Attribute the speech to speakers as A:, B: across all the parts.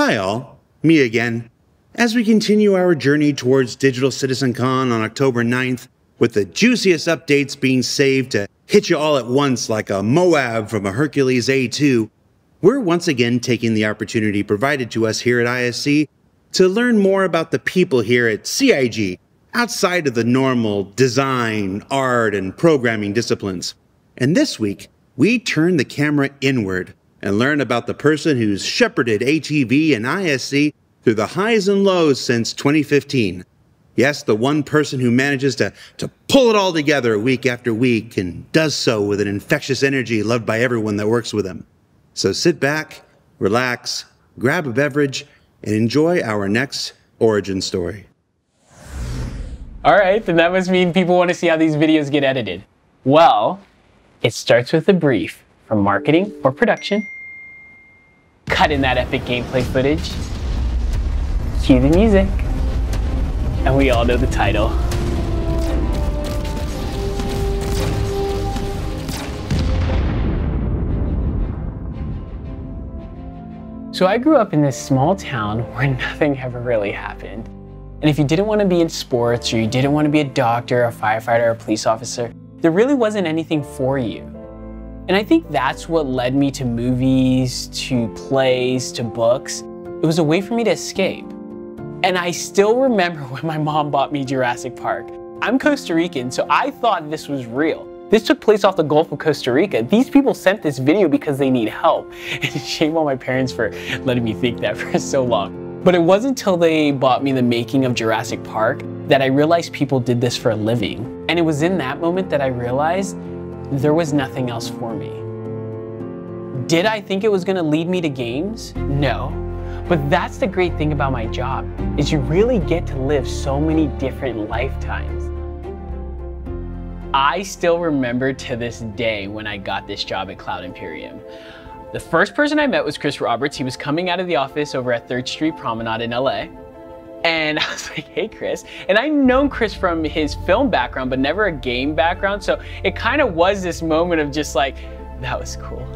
A: Hi all, me again. As we continue our journey towards Digital Citizen Con on October 9th, with the juiciest updates being saved to hit you all at once like a Moab from a Hercules A2, we're once again taking the opportunity provided to us here at ISC to learn more about the people here at CIG, outside of the normal design, art, and programming disciplines. And this week, we turn the camera inward and learn about the person who's shepherded ATV and ISC through the highs and lows since 2015. Yes, the one person who manages to pull it all together week after week and does so with an infectious energy loved by everyone that works with him. So sit back, relax, grab a beverage, and enjoy our next origin story.
B: All right, then that must mean people want to see how these videos get edited. Well, it starts with a brief from marketing or production. Cut in that epic gameplay footage. Cue the music. And we all know the title. So I grew up in this small town where nothing ever really happened. And if you didn't want to be in sports, or you didn't want to be a doctor, a firefighter, or a police officer, there really wasn't anything for you. And I think that's what led me to movies, to plays, to books. It was a way for me to escape. And I still remember when my mom bought me Jurassic Park. I'm Costa Rican, so I thought this was real. This took place off the Gulf of Costa Rica. These people sent this video because they need help. And shame on my parents for letting me think that for so long. But it wasn't until they bought me the making of Jurassic Park that I realized people did this for a living. And it was in that moment that I realized there was nothing else for me. Did I think it was gonna lead me to games? No. But that's the great thing about my job, is you really get to live so many different lifetimes. I still remember to this day when I got this job at Cloud Imperium. The first person I met was Chris Roberts. He was coming out of the office over at 3rd Street Promenade in LA. And I was like, hey, Chris. And I'd known Chris from his film background, but never a game background. So it kind of was this moment of just like, that was cool.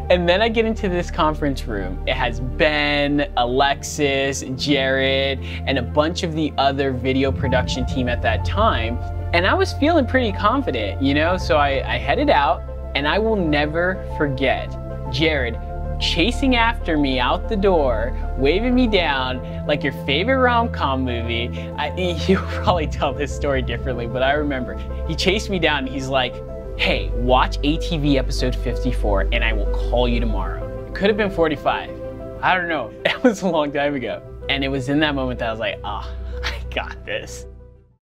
B: And then I get into this conference room. It has Ben, Alexis, Jared, and a bunch of the other video production team at that time. And I was feeling pretty confident, you know? So I headed out, and I will never forget Jared chasing after me out the door, waving me down like your favorite rom-com movie. You'll probably tell this story differently, but I remember he chased me down and he's like, hey, watch ATV episode 54 and I will call you tomorrow. It could have been 45. I don't know. It was a long time ago. And it was in that moment that I was like, ah, oh, I got this.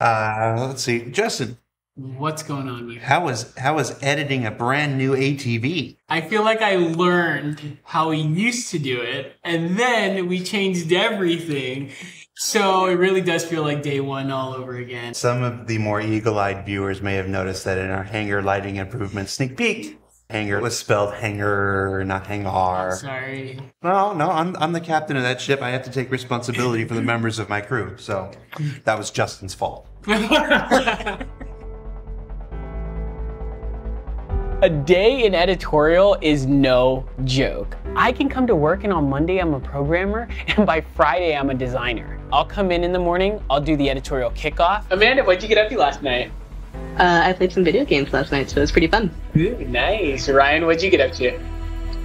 A: Let's see. Justin.
B: What's going on here?
A: How was editing a brand new ATV?
B: I feel like I learned how we used to do it, and then we changed everything. So it really does feel like day one all over again.
A: Some of the more eagle-eyed viewers may have noticed that in our hangar lighting improvement sneak peek, hangar was spelled hanger, not hangar.
B: Sorry.
A: No, I'm the captain of that ship. I have to take responsibility for the members of my crew. So that was Justin's fault.
B: A day in editorial is no joke. I can come to work and on Monday I'm a programmer, and by Friday I'm a designer. I'll come in the morning, I'll do the editorial kickoff. Amanda, what'd you get up to last night?
C: I played some video games last night, so it was pretty fun.
B: Ooh, nice. Ryan, what'd you get up to?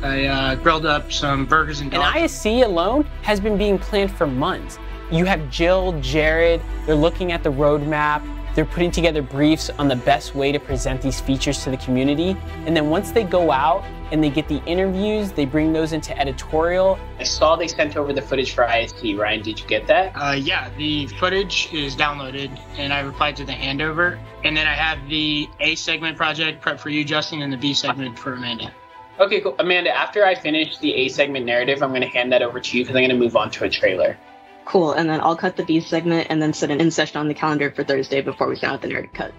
D: I grilled up some burgers and dogs.
B: And ISC alone has been being planned for months. You have Jill, Jared, they're looking at the roadmap. They're putting together briefs on the best way to present these features to the community. And then once they go out and they get the interviews, they bring those into editorial. I saw they sent over the footage for ISC. Ryan, did you get that?
D: Yeah, the footage is downloaded and I replied to the handover. And then I have the A segment project prep for you, Justin, and the B segment for Amanda.
B: Okay, cool. Amanda, after I finish the A segment narrative, I'm going to hand that over to you because I'm going to move on to a trailer.
C: Cool, and then I'll cut the B segment and then set an in-session on the calendar for Thursday before we send out the narrative cut.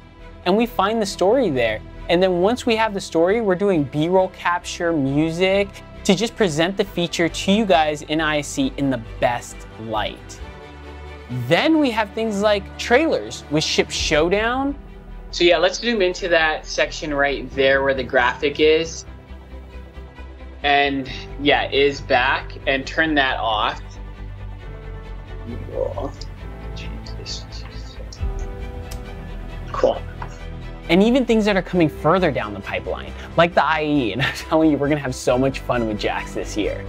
B: And we find the story there. And then once we have the story, we're doing B-roll capture, music, to just present the feature to you guys in ISC in the best light. Then we have things like trailers with Ship Showdown. So yeah, let's zoom into that section right there where the graphic is. And yeah, is back, and turn that off. We'll change this. Cool. And even things that are coming further down the pipeline, like the IE, and I'm telling you, we're gonna have so much fun with Jax this year.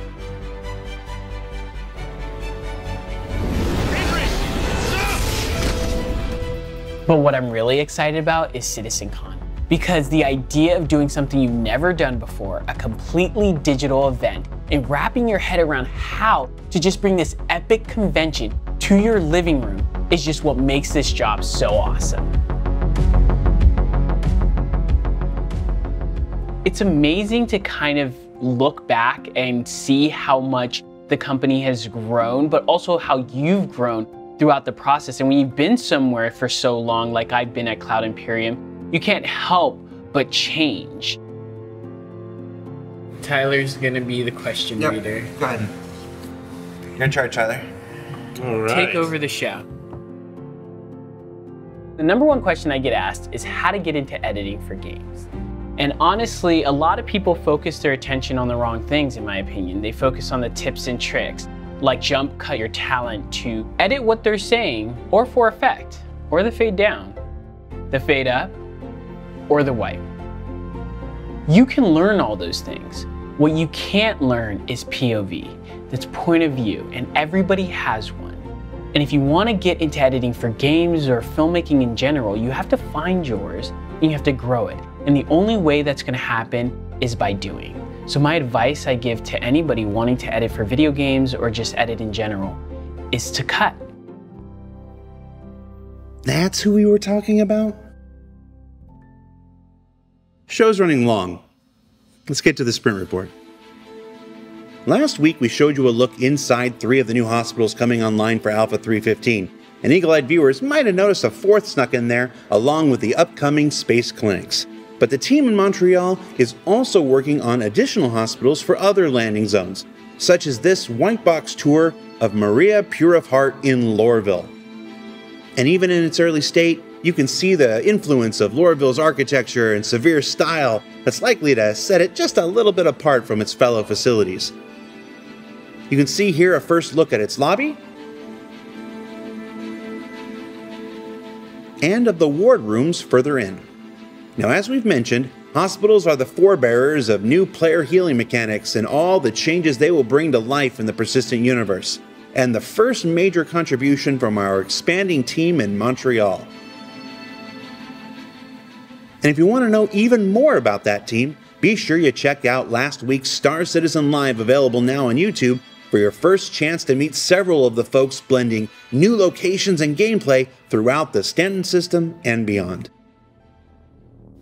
B: But what I'm really excited about is CitizenCon, because the idea of doing something you've never done before, a completely digital event, and wrapping your head around how to just bring this epic convention to your living room is just what makes this job so awesome. It's amazing to kind of look back and see how much the company has grown, but also how you've grown throughout the process. And when you've been somewhere for so long, like I've been at Cloud Imperium, you can't help but change. Tyler's gonna be the question reader.
A: Go ahead. You're in charge, Tyler.
E: All right.
B: Take over the show. The number one question I get asked is how to get into editing for games. And honestly, a lot of people focus their attention on the wrong things, in my opinion. They focus on the tips and tricks, like jump cut your talent to edit what they're saying, or for effect, or the fade down, the fade up, or the wipe. You can learn all those things. What you can't learn is POV. That's point of view, and everybody has one. And if you want to get into editing for games or filmmaking in general, you have to find yours and you have to grow it. And the only way that's going to happen is by doing. So my advice I give to anybody wanting to edit for video games or just edit in general is to cut.
A: That's who we were talking about? Show's running long. Let's get to the sprint report. Last week we showed you a look inside 3 of the new hospitals coming online for Alpha 315, and eagle-eyed viewers might have noticed a 4th snuck in there along with the upcoming space clinics. But the team in Montreal is also working on additional hospitals for other landing zones, such as this white box tour of Maria Pure of Heart in Lorville. And even in its early state, you can see the influence of Lorville's architecture and severe style that's likely to set it just a little bit apart from its fellow facilities. You can see here a first look at its lobby, and of the ward rooms further in. Now, as we've mentioned, hospitals are the forebearers of new player healing mechanics and all the changes they will bring to life in the persistent universe, and the first major contribution from our expanding team in Montreal. And if you want to know even more about that team, be sure you check out last week's Star Citizen Live, available now on YouTube, for your first chance to meet several of the folks blending new locations and gameplay throughout the Stanton system and beyond.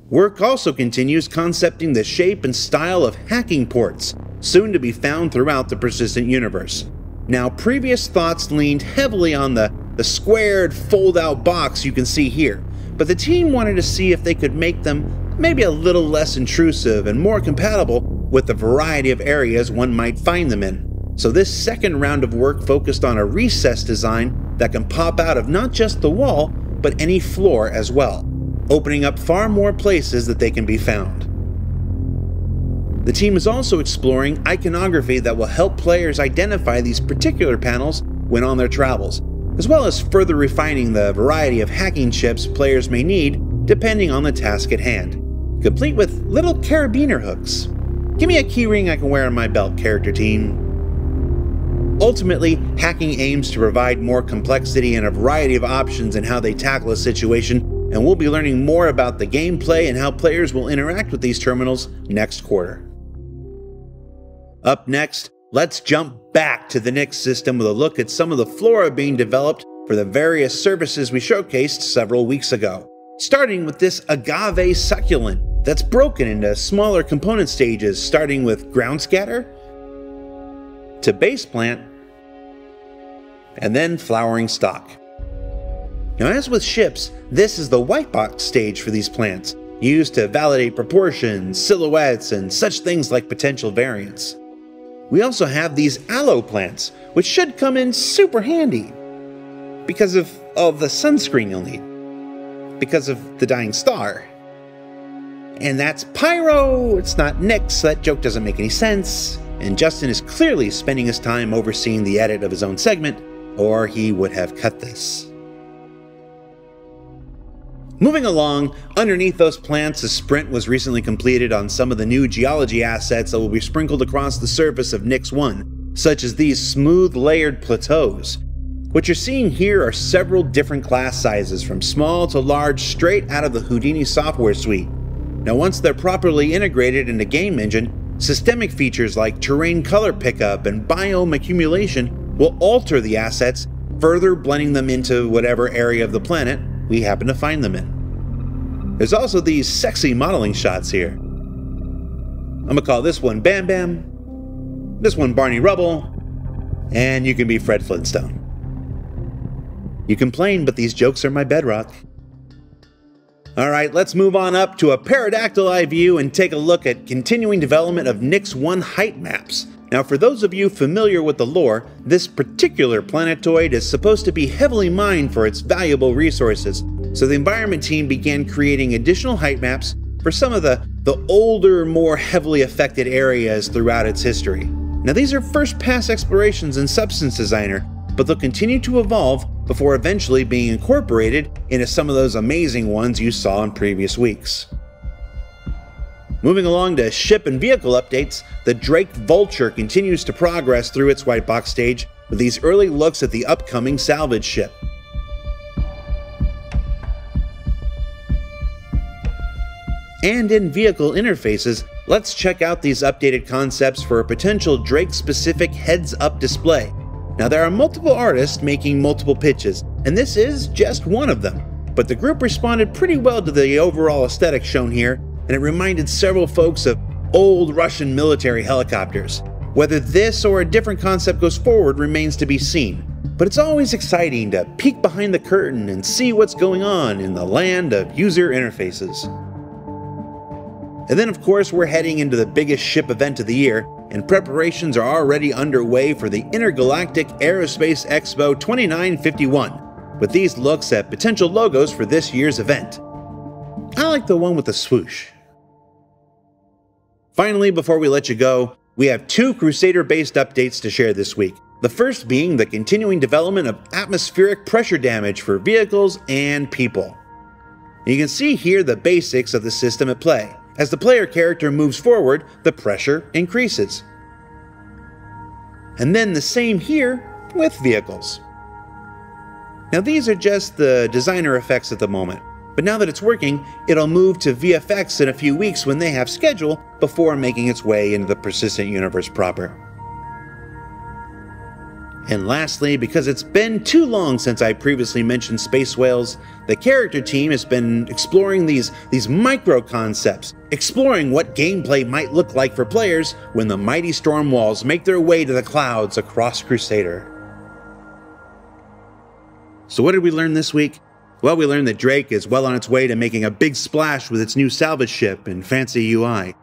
A: Work also continues concepting the shape and style of hacking ports, soon to be found throughout the persistent universe. Now, previous thoughts leaned heavily on the squared fold-out box you can see here, but the team wanted to see if they could make them maybe a little less intrusive and more compatible with the variety of areas one might find them in. So this second round of work focused on a recess design that can pop out of not just the wall, but any floor as well, opening up far more places that they can be found. The team is also exploring iconography that will help players identify these particular panels when on their travels, as well as further refining the variety of hacking chips players may need depending on the task at hand, complete with little carabiner hooks. Give me a keyring I can wear on my belt, character team. Ultimately, hacking aims to provide more complexity and a variety of options in how they tackle a situation, and we'll be learning more about the gameplay and how players will interact with these terminals next quarter. Up next, let's jump back to the Nyx system with a look at some of the flora being developed for the various services we showcased several weeks ago. Starting with this agave succulent that's broken into smaller component stages, starting with ground scatter, to base plant, and then flowering stalk. Now, as with ships, this is the white box stage for these plants, used to validate proportions, silhouettes, and such things like potential variants. We also have these aloe plants, which should come in super handy because of all the sunscreen you'll need, because of the dying star. And that's Pyro! It's not Nyx, so that joke doesn't make any sense. And Justin is clearly spending his time overseeing the edit of his own segment, or he would have cut this. Moving along, underneath those plants, a sprint was recently completed on some of the new geology assets that will be sprinkled across the surface of Nyx I, such as these smooth layered plateaus. What you're seeing here are several different class sizes, from small to large, straight out of the Houdini software suite. Now once they're properly integrated in the game engine, systemic features like terrain color pickup and biome accumulation will alter the assets, further blending them into whatever area of the planet we happen to find them in. There's also these sexy modeling shots here. I'm gonna call this one Bam Bam, this one Barney Rubble, and you can be Fred Flintstone. You complain, but these jokes are my bedrock. Alright, let's move on up to a pterodactyl eye view and take a look at continuing development of Nyx I height maps. Now for those of you familiar with the lore, this particular planetoid is supposed to be heavily mined for its valuable resources, so the environment team began creating additional height maps for some of the older, more heavily affected areas throughout its history. Now these are first pass explorations in Substance Designer, but they'll continue to evolve before eventually being incorporated into some of those amazing ones you saw in previous weeks. Moving along to ship and vehicle updates, the Drake Vulture continues to progress through its white box stage with these early looks at the upcoming Salvage ship. And in vehicle interfaces, let's check out these updated concepts for a potential Drake-specific heads-up display. Now there are multiple artists making multiple pitches, and this is just one of them, but the group responded pretty well to the overall aesthetic shown here, and it reminded several folks of old Russian military helicopters. Whether this or a different concept goes forward remains to be seen, but it's always exciting to peek behind the curtain and see what's going on in the land of user interfaces. And then of course we're heading into the biggest ship event of the year, and preparations are already underway for the Intergalactic Aerospace Expo 2951, with these looks at potential logos for this year's event. I like the one with the swoosh. Finally, before we let you go, we have two Crusader-based updates to share this week. The first being the continuing development of atmospheric pressure damage for vehicles and people. You can see here the basics of the system at play. As the player character moves forward, the pressure increases. And then the same here with vehicles. Now these are just the designer effects at the moment, but now that it's working, it'll move to VFX in a few weeks when they have schedule before making its way into the persistent universe proper. And lastly, because it's been too long since I previously mentioned space whales, the character team has been exploring these micro concepts, exploring what gameplay might look like for players when the mighty storm walls make their way to the clouds across Crusader. So what did we learn this week? Well, we learned that Drake is well on its way to making a big splash with its new Salvage ship and fancy UI.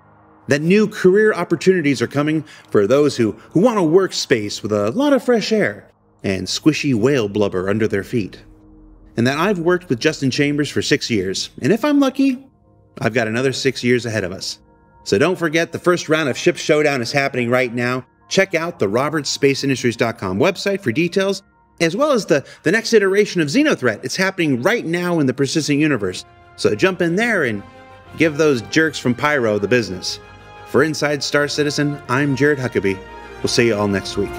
A: That new career opportunities are coming for those who want a workspace with a lot of fresh air and squishy whale blubber under their feet. And that I've worked with Justin Chambers for 6 years, and if I'm lucky, I've got another 6 years ahead of us. So don't forget, the first round of Ship Showdown is happening right now. Check out the robertsspaceindustries.com website for details, as well as the next iteration of Xenothreat. It's happening right now in the persistent universe. So jump in there and give those jerks from Pyro the business. For Inside Star Citizen, I'm Jared Huckaby. We'll see you all next week.